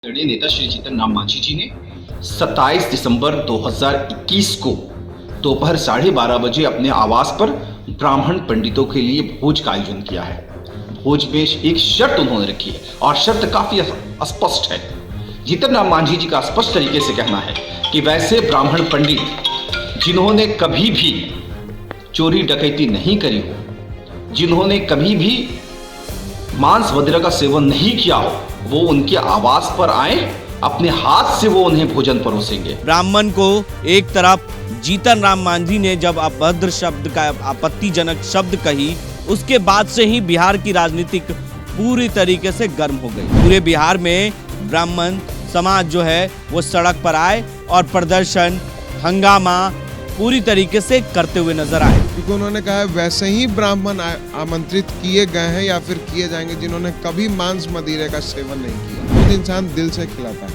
आदरणीय नेता श्री जीतन राम मांझी जी ने 27 दिसंबर 2021 को दोपहर 12:30 बजे अपने आवास पर ब्राह्मण पंडितों के लिए भोज का आयोजन किया है। भोज में एक शर्त उन्होंने रखी है और शर्त काफी स्पष्ट है। जीतन राम मांझी जी का स्पष्ट तरीके से कहना है कि वैसे ब्राह्मण पंडित जिन्होंने कभी भी चोरी डकैती नहीं करी हो, जिन्होंने कभी भी मांस वगैरह का सेवन नहीं किया हो, वो उनके आवास पर आए, अपने हाथ से वो उन्हें भोजन परोसेंगे। ब्राह्मण को एक तरफ जीतन राम मांझी ने जब अभद्र शब्द का आपत्तिजनक शब्द कही, उसके बाद से ही बिहार की राजनीतिक पूरी तरीके से गर्म हो गई। पूरे बिहार में ब्राह्मण समाज जो है वो सड़क पर आए और प्रदर्शन, हंगामा पूरी तरीके से करते हुए नजर आए। क्योंकि उन्होंने कहा है वैसे ही ब्राह्मण आमंत्रित किए गए हैं या फिर किए जाएंगे जिन्होंने कभी मांस मदिरे का सेवन नहीं किया। खुद इंसान दिल से खिलाता है,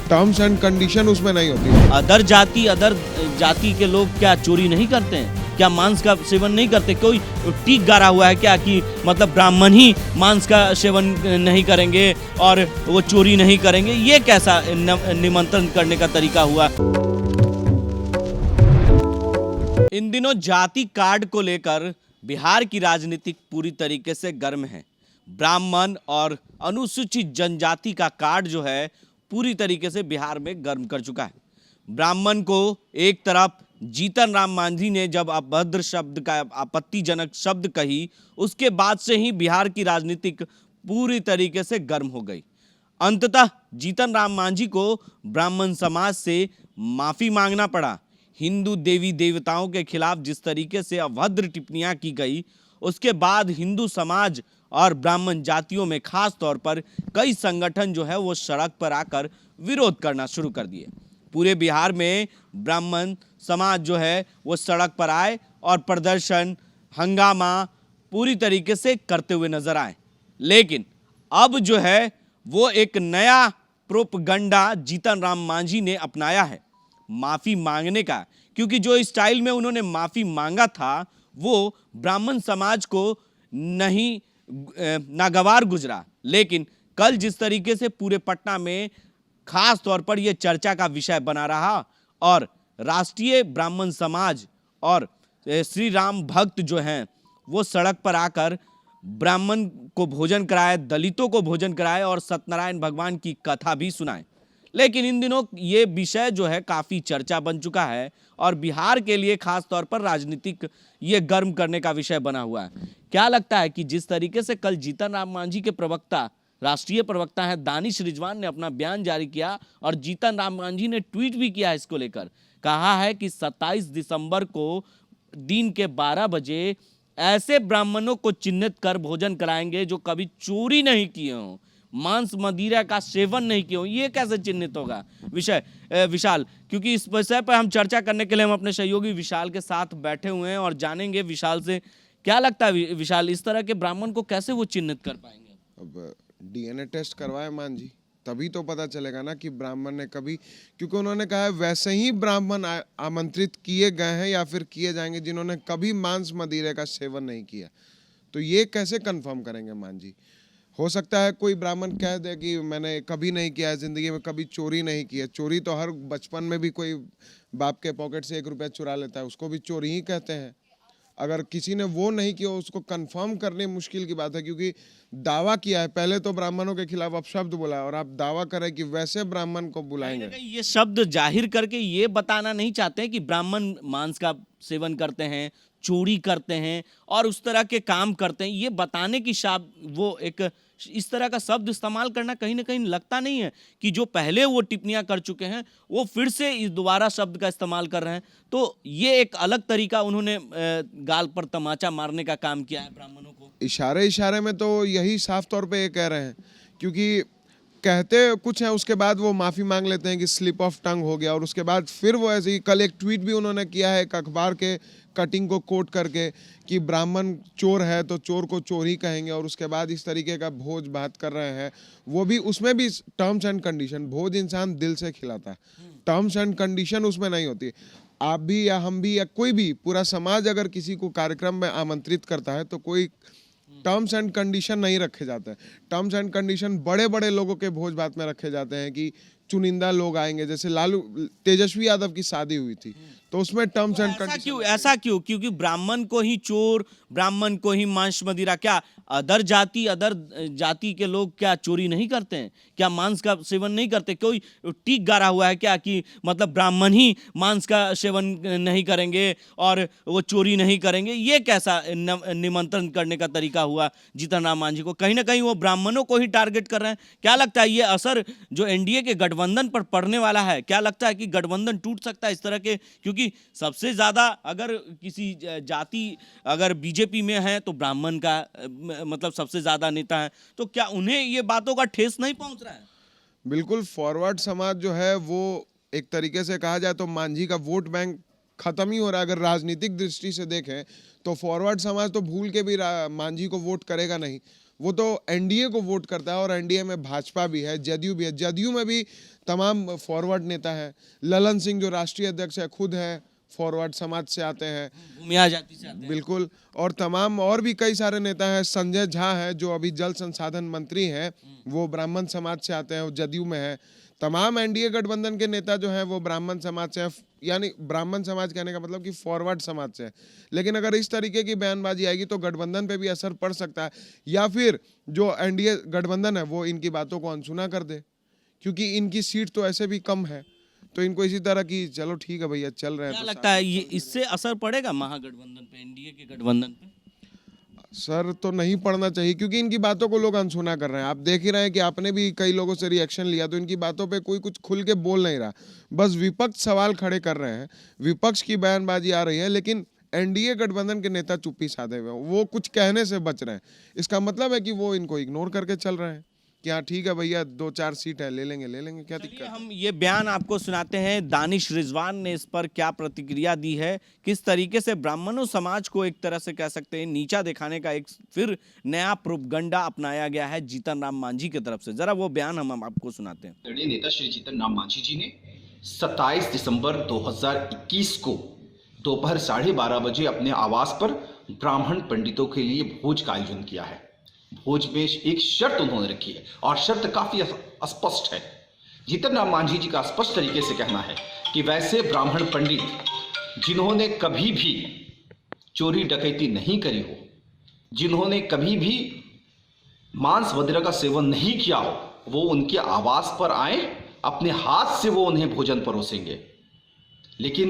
टर्म्स एंड कंडीशन उसमें नहीं होती। अदर जाति के लोग क्या चोरी नहीं करते हैं? क्या मांस का सेवन नहीं करते? कोई टीक गाड़ा हुआ है क्या कि मतलब ब्राह्मण ही मांस का सेवन नहीं करेंगे और वो चोरी नहीं करेंगे? ये कैसा निमंत्रण करने का तरीका हुआ? इन दिनों जाति कार्ड को लेकर बिहार की राजनीति पूरी तरीके से गर्म है। ब्राह्मण और अनुसूचित जनजाति का कार्ड जो है पूरी तरीके से बिहार में गर्म कर चुका है। ब्राह्मण को एक तरफ जीतन राम मांझी ने जब अभद्र शब्द का आपत्तिजनक शब्द कही, उसके बाद से ही बिहार की राजनीति पूरी तरीके से गर्म हो गई। अंततः जीतन राम मांझी को ब्राह्मण समाज से माफी मांगना पड़ा। हिंदू देवी देवताओं के खिलाफ जिस तरीके से अभद्र टिप्पणियां की गई, उसके बाद हिंदू समाज और ब्राह्मण जातियों में खास तौर पर कई संगठन जो है वो सड़क पर आकर विरोध करना शुरू कर दिए। पूरे बिहार में ब्राह्मण समाज जो है वो सड़क पर आए और प्रदर्शन, हंगामा पूरी तरीके से करते हुए नजर आए। लेकिन अब जो है वो एक नया प्रोपगंडा जीतन राम मांझी ने अपनाया है, माफी मांगने का। क्योंकि जो स्टाइल में उन्होंने माफी मांगा था वो ब्राह्मण समाज को नहीं नागवार गुजरा। लेकिन कल जिस तरीके से पूरे पटना में खास तौर पर यह चर्चा का विषय बना रहा और राष्ट्रीय ब्राह्मण समाज और श्री राम भक्त जो हैं वो सड़क पर आकर ब्राह्मण को भोजन कराए, दलितों को भोजन कराए और सत्यनारायण भगवान की कथा भी सुनाए। लेकिन इन दिनों ये विषय जो है काफ़ी चर्चा बन चुका है और बिहार के लिए खास तौर पर राजनीतिक ये गर्म करने का विषय बना हुआ है। क्या लगता है कि जिस तरीके से कल जीतन राम मांझी के प्रवक्ता, राष्ट्रीय प्रवक्ता हैं दानिश रिजवान ने अपना बयान जारी किया और जीतन राम मांझी ने ट्वीट भी किया इसको लेकर, कहा है कि 27 दिसंबर को दिन के 12 बजे ऐसे ब्राह्मणों को चिन्हित कर भोजन कराएंगे जो कभी चोरी नहीं किए हों, मांस मदिरा का सेवन नहीं किया। ये कैसे चिन्हित होगा विशाल? क्योंकि इस विषय पर हम चर्चा करने के लिए हम अपने सहयोगी विशाल के साथ बैठे हुए हैं और जानेंगे विशाल से क्या लगता है विशाल, इस तरह के ब्राह्मण को कैसे वो चिन्हित कर पाएंगे? अब डीएनए टेस्ट करवाए मांझी, तभी तो पता चलेगा ना कि ब्राह्मण ने कभी, क्योंकि उन्होंने कहा है वैसे ही ब्राह्मण आमंत्रित किए गए हैं या फिर किए जाएंगे जिन्होंने कभी मांस मदिरे का सेवन नहीं किया। तो ये कैसे कंफर्म करेंगे मांझी? हो सकता है कोई ब्राह्मण कह दे कि मैंने कभी नहीं किया है, जिंदगी में कभी चोरी नहीं की है। चोरी तो हर बचपन में भी कोई बाप के पॉकेट से 1 रुपया चुरा लेता है, उसको भी चोरी ही कहते हैं। अगर किसी ने वो नहीं किया उसको कंफर्म करने मुश्किल की बात है, क्योंकि दावा किया है। पहले तो ब्राह्मणों के खिलाफ अपशब्द बोला है और आप दावा करें कि वैसे ब्राह्मण को बुलाएंगे। ये शब्द जाहिर करके ये बताना नहीं चाहते हैं कि ब्राह्मण मांस का सेवन करते हैं, चोरी करते हैं और उस तरह के काम करते हैं। ये बताने की वो एक इस तरह का शब्द इस्तेमाल करना कहीं ना कहीं लगता नहीं है कि जो पहले वो टिप्पणियां कर चुके हैं वो फिर से इस दोबारा शब्द का इस्तेमाल कर रहे हैं। तो ये एक अलग तरीका, उन्होंने गाल पर तमाचा मारने का काम किया है ब्राह्मणों को। इशारे में तो यही साफ तौर पे ये कह रहे हैं, क्योंकि कहते कुछ है उसके बाद वो माफ़ी मांग लेते हैं कि स्लिप ऑफ टंग हो गया। और उसके बाद फिर वो ऐसे ही कल एक ट्वीट भी उन्होंने किया है एक अखबार के कटिंग को कोट करके कि ब्राह्मण चोर है तो चोर को चोर ही कहेंगे। और उसके बाद इस तरीके का भोज भात कर रहे हैं, वो भी उसमें भी टर्म्स एंड कंडीशन। भोज इंसान दिल से खिलाता है, टर्म्स एंड कंडीशन उसमें नहीं होती। आप भी या हम भी या कोई भी पूरा समाज अगर किसी को कार्यक्रम में आमंत्रित करता है तो कोई टर्म्स एंड कंडीशन नहीं रखे जाते हैं। टर्म्स एंड कंडीशन बड़े बड़े लोगों के भोज भात में रखे जाते हैं कि चुनिंदा लोग आएंगे, जैसे तेजस्वी यादव की शादी हुई थी तो उसमें टर्म्स एंड कंडीशन। ऐसा क्यों? क्योंकि ब्राह्मण को ही चोर, ब्राह्मण को ही मांस मदिरा, क्या अदर जाति के लोग क्या चोरी नहीं करते हैं? क्या मांस का सेवन नहीं करते? कोई टीक गाड़ा हुआ है क्या कि मतलब ब्राह्मण ही मांस का सेवन नहीं करेंगे और वो चोरी नहीं करेंगे? ये कैसा निमंत्रण करने का तरीका हुआ जीतन राम मांझी को? कहीं ना कहीं वो ब्राह्मणों को ही टारगेट कर रहे हैं। क्या लगता है ये असर जो एनडीए के गठबंधन पर पड़ने वाला है? क्या लगता है कि गठबंधन टूट सकता है इस तरह के? क्योंकि सबसे ज्यादा अगर किसी जाति अगर बीजेपी में है तो ब्राह्मण का मतलब सबसे ज्यादा नेता है, तो क्या उन्हें ये बातों का ठेस नहीं पहुंच रहा है? बिल्कुल, फॉरवर्ड समाज जो है वो एक तरीके से कहा जाए तो मांझी का वोट बैंक खत्म ही हो रहा है। अगर राजनीतिक दृष्टि से देखें तो फॉरवर्ड समाज तो भूल के भी मांझी को वोट करेगा नहीं, वो तो एनडीए को वोट करता है। और एनडीए में भाजपा भी है, जदयू भी है, जदयू में भी तमाम फॉरवर्ड नेता है। ललन सिंह जो राष्ट्रीय अध्यक्ष है खुद है फॉरवर्ड समाज से आते हैं, भूमिया जाति से आते हैं। बिल्कुल। और तमाम और भी कई सारे नेता हैं। संजय झा है जो अभी जल संसाधन मंत्री हैं, वो ब्राह्मण समाज से आते हैं, वो जदयू में है। तमाम एनडीए गठबंधन के नेता जो हैं वो ब्राह्मण समाज से हैं, यानी ब्राह्मण समाज कहने का मतलब कि फॉरवर्ड समाज से है। लेकिन अगर इस तरीके की बयानबाजी आएगी तो गठबंधन पे भी असर पड़ सकता है, या फिर जो एनडीए गठबंधन है वो इनकी बातों को अनसुना कर दे, क्योंकि इनकी सीट तो ऐसे भी कम है। तो इनको इसी तरह की चलो ठीक है भैया चल रहे हैं। क्या तो लगता है ये इससे असर पड़ेगा महागठबंधन पे, एनडीए के गठबंधन पे? सर तो नहीं पड़ना चाहिए, क्योंकि इनकी बातों को लोग अनसुना कर रहे हैं। आप देख ही रहे हैं कि आपने भी कई लोगों से रिएक्शन लिया तो इनकी बातों पे कोई कुछ खुल के बोल नहीं रहा, बस विपक्ष सवाल खड़े कर रहे हैं, विपक्ष की बयानबाजी आ रही है, लेकिन एनडीए गठबंधन के नेता चुप्पी साधे हुए हैं, वो कुछ कहने से बच रहे हैं। इसका मतलब है कि वो इनको इग्नोर करके चल रहे हैं कि हाँ ठीक है भैया 2-4 सीट है, ले लेंगे क्या दिक्कत है। हम ये बयान आपको सुनाते हैं, दानिश रिजवान ने इस पर क्या प्रतिक्रिया दी है, किस तरीके से ब्राह्मणों समाज को एक तरह से कह सकते हैं नीचा दिखाने का एक फिर नया प्रोपगंडा अपनाया गया है जीतन राम मांझी की तरफ से। जरा वो बयान हम आपको सुनाते हैं। आदरणीय नेता श्री जीतन राम मांझी जी ने 27 दिसंबर 2021 को दोपहर 12:30 बजे अपने आवास पर ब्राह्मण पंडितों के लिए भोज का आयोजन किया है। भोज में एक शर्त उन्होंने रखी है और शर्त काफी स्पष्ट है। जीतन राम मांझी जी का स्पष्ट तरीके से कहना है कि वैसे ब्राह्मण पंडित जिन्होंने कभी भी चोरी डकैती नहीं करी हो, जिन्होंने कभी भी मांस मदिरा का सेवन नहीं किया हो, वो उनके आवास पर आए, अपने हाथ से वो उन्हें भोजन परोसेंगे। लेकिन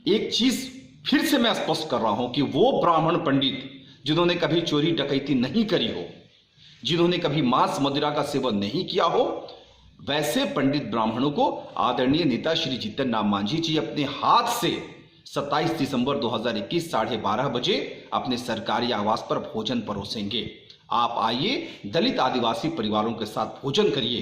एक चीज फिर से मैं स्पष्ट कर रहा हूं कि वो ब्राह्मण पंडित जिन्होंने कभी चोरी डकैती नहीं करी हो, जिन्होंने कभी मांस मदिरा का सेवन नहीं किया हो, वैसे पंडित ब्राह्मणों को आदरणीय नेता श्री जीतन राम मांझी जी अपने हाथ से 27 दिसंबर 2021 12:30 बजे अपने सरकारी आवास पर भोजन परोसेंगे। आप आइए, दलित आदिवासी परिवारों के साथ भोजन करिए,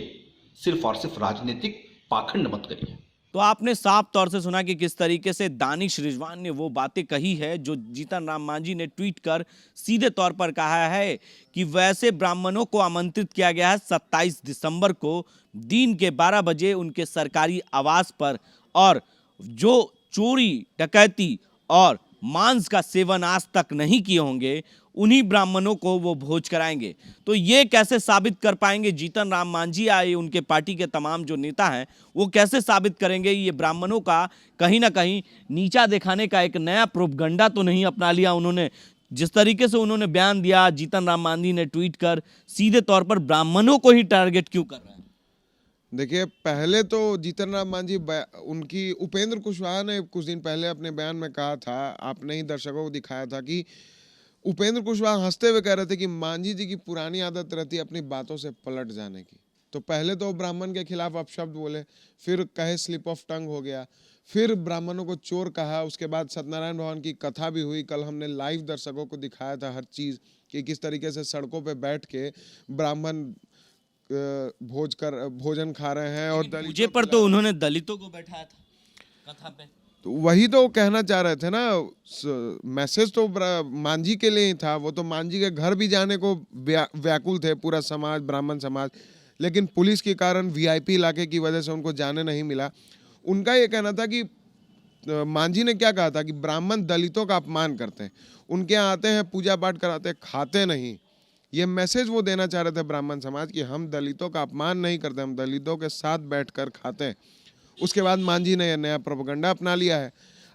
सिर्फ और सिर्फ राजनीतिक पाखंड मत करिए। तो आपने साफ तौर से सुना कि किस तरीके से दानिश रिजवान ने वो बातें कही है जो जीतन राम मांझी ने ट्वीट कर सीधे तौर पर कहा है कि वैसे ब्राह्मणों को आमंत्रित किया गया है 27 दिसंबर को दिन के 12 बजे उनके सरकारी आवास पर, और जो चोरी डकैती और मांस का सेवन आज तक नहीं किए होंगे उन्हीं ब्राह्मणों को वो भोज कराएंगे। तो ये कैसे साबित कर पाएंगे जीतन राम मांझी आए, उनके पार्टी के तमाम जो नेता हैं वो कैसे साबित करेंगे ये ब्राह्मणों का कहीं ना कहीं नीचा दिखाने का एक नया प्रोपगंडा तो नहीं अपना लिया उन्होंने? जिस तरीके से उन्होंने बयान दिया, जीतन राम मांझी ने ट्वीट कर सीधे तौर पर ब्राह्मणों को ही टारगेट क्यों कर रहे हैं? देखिए, पहले तो जीतन राम मांझी उनकी उपेंद्र कुशवाहा ने कुछ दिन पहले अपने बयान में कहा था, आपने ही दर्शकों को दिखाया था कि उपेंद्र कुशवाहा हंसते हुए कह रहे थे कि मांझी जी की पुरानी आदत रहती है अपनी बातों से पलट जाने की। तो पहले तो ब्राह्मण के खिलाफ अपशब्द बोले, फिर कहे स्लिप ऑफ टंग हो गया, फिर ब्राह्मणों को चोर कहा, उसके बाद सत्यनारायण भगवान की कथा भी हुई। कल हमने लाइव दर्शकों को दिखाया था हर चीज़ कि किस तरीके से सड़कों पे बैठ के ब्राह्मण भोजन खा रहे हैं। और मुझे पर तो उन्होंने दलितों को बैठाया था कथा पे। तो वही तो कहना चाह रहे थे ना, मैसेज तो मांझी के लिए ही था। वो तो मांझी के घर भी जाने को व्याकुल थे पूरा समाज, ब्राह्मण समाज, लेकिन पुलिस के कारण वीआईपी इलाके की वजह से उनको जाने नहीं मिला। उनका ये कहना था कि मांझी ने क्या कहा था कि ब्राह्मण दलितों का अपमान करते हैं, उनके यहाँ आते हैं, पूजा पाठ कराते हैं, खाते नहीं। ये मैसेज वो देना चाह रहे थे ब्राह्मण समाज कि हम दलितों का अपमान नहीं करते, हम दलितों के साथ बैठकर खाते हैं। उसके बाद मांझी ने यह नया प्रोपेगेंडा अपना लिया है।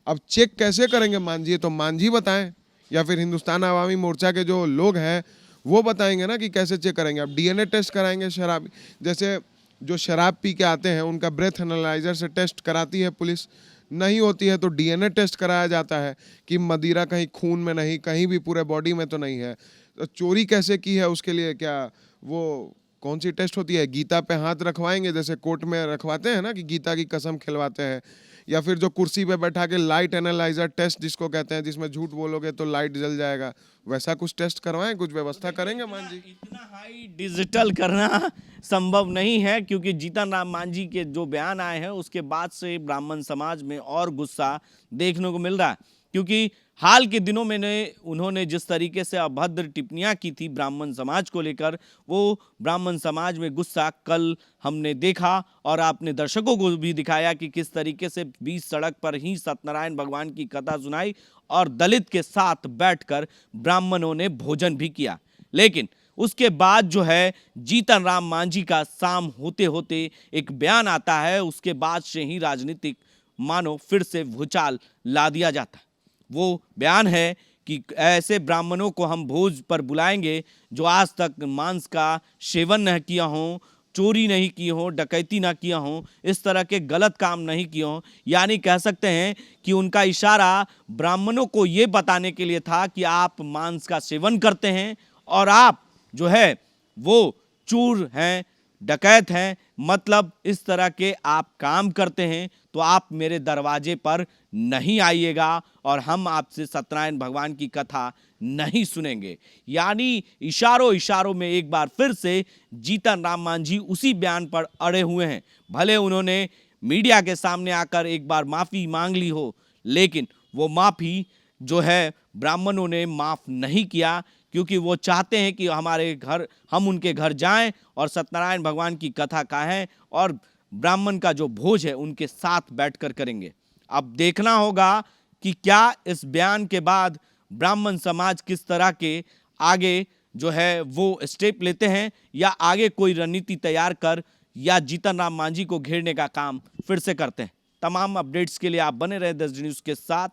अब चेक कैसे करेंगे मांझी, तो मांझी बताएं या फिर हिंदुस्तान आवामी मोर्चा के जो लोग हैं वो बताएंगे ना कि कैसे चेक करेंगे। अब डीएनए टेस्ट कराएंगे शराब, जैसे जो शराब पी के आते हैं उनका ब्रेथ एनालाइजर से टेस्ट कराती है पुलिस, नहीं होती है तो डीएनए टेस्ट कराया जाता है कि मदिरा कहीं खून में नहीं, कहीं भी पूरे बॉडी में तो नहीं है। तो चोरी कैसे की है उसके लिए क्या वो कौन सी टेस्ट होती है, गीता पे हाथ रखवाएंगे जैसे कोर्ट में रखवाते हैं ना कि गीता की कसम खिलवाते हैं, या फिर जो कुर्सी पे बैठा के लाइट एनालाइजर टेस्ट जिसको कहते हैं, जिसमें झूठ बोलोगे तो लाइट जल जाएगा, वैसा कुछ टेस्ट करवाएं, कुछ व्यवस्था करेंगे मान जी। इतना हाई डिजिटल करना संभव नहीं है, क्योंकि जीतन राम मांझी के जो बयान आए हैं उसके बाद से ब्राह्मण समाज में और गुस्सा देखने को मिल रहा है। क्योंकि हाल के दिनों में उन्होंने जिस तरीके से अभद्र टिप्पणियां की थी ब्राह्मण समाज को लेकर, वो ब्राह्मण समाज में गुस्सा कल हमने देखा और आपने दर्शकों को भी दिखाया कि किस तरीके से बीच सड़क पर ही सत्यनारायण भगवान की कथा सुनाई और दलित के साथ बैठकर ब्राह्मणों ने भोजन भी किया। लेकिन उसके बाद जो है जीतन राम मांझी का शाम होते होते एक बयान आता है, उसके बाद से ही राजनीतिक मानो फिर से भूचाल ला दिया जाता है। वो बयान है कि ऐसे ब्राह्मणों को हम भोज पर बुलाएंगे जो आज तक मांस का सेवन न किया हो, चोरी नहीं की हो, डकैती ना किया हो, इस तरह के गलत काम नहीं किए हो। यानी कह सकते हैं कि उनका इशारा ब्राह्मणों को ये बताने के लिए था कि आप मांस का सेवन करते हैं और आप जो है वो चोर हैं, डकैत हैं, मतलब इस तरह के आप काम करते हैं तो आप मेरे दरवाजे पर नहीं आइएगा और हम आपसे सत्यनारायण भगवान की कथा नहीं सुनेंगे। यानी इशारों इशारों में एक बार फिर से जीतन राम मांझी उसी बयान पर अड़े हुए हैं। भले उन्होंने मीडिया के सामने आकर एक बार माफ़ी मांग ली हो, लेकिन वो माफ़ी जो है ब्राह्मणों ने माफ़ नहीं किया, क्योंकि वो चाहते हैं कि हमारे घर, हम उनके घर जाएं और सत्यनारायण भगवान की कथा कहें और ब्राह्मण का जो भोज है उनके साथ बैठकर करेंगे। अब देखना होगा कि क्या इस बयान के बाद ब्राह्मण समाज किस तरह के आगे जो है वो स्टेप लेते हैं, या आगे कोई रणनीति तैयार कर या जीतन राम मांझी को घेरने का काम फिर से करते हैं। तमाम अपडेट्स के लिए आप बने रहे 10 डी न्यूज़ के साथ,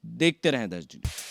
देखते रहें 10 डी न्यूज़।